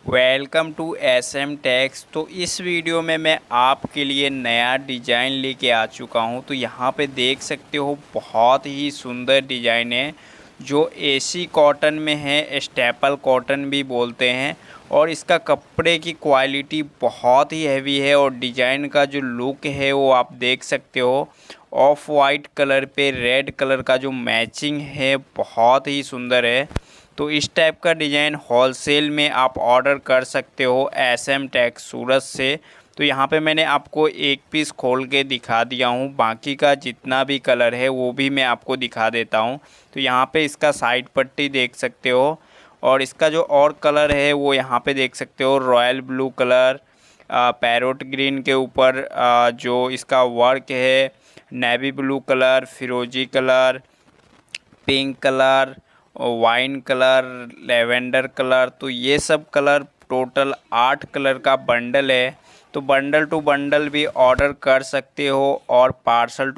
Welcome to S M tax. तो इस video में मैं आपके लिए नया डिज़ाइन लेके आ चुका हूं। तो यहां पे देख सकते हो बहुत ही सुंदर डिज़ाइन है जो एसी कॉटन में है, स्टेपल कॉटन भी बोलते हैं। और इसका कपड़े की क्वालिटी बहुत ही हैवी है और डिज़ाइन का जो लुक है वो आप देख सकते हो। ऑफ वाइट कलर पे रेड कलर का जो मैचिंग है बहुत ही सुंदर है। तो इस टाइप का डिज़ाइन होलसेल में आप ऑर्डर कर सकते हो एस एम टैक्स सूरत से। तो यहाँ पे मैंने आपको एक पीस खोल के दिखा दिया हूँ, बाकी का जितना भी कलर है वो भी मैं आपको दिखा देता हूँ। तो यहाँ पे इसका साइड पट्टी देख सकते हो और इसका जो और कलर है वो यहाँ पे देख सकते हो, royal blue colour, parrot green के ऊपर जो इसका वर्क है, नेवी ब्लू कलर, फिरोजी colour, pink colour, wine colour, lavender colour. तो ये सब कलर टोटल 8 कलर का बंडल है। तो बंडल टू बंडल भी ऑर्डर कर सकते हो और पार्सल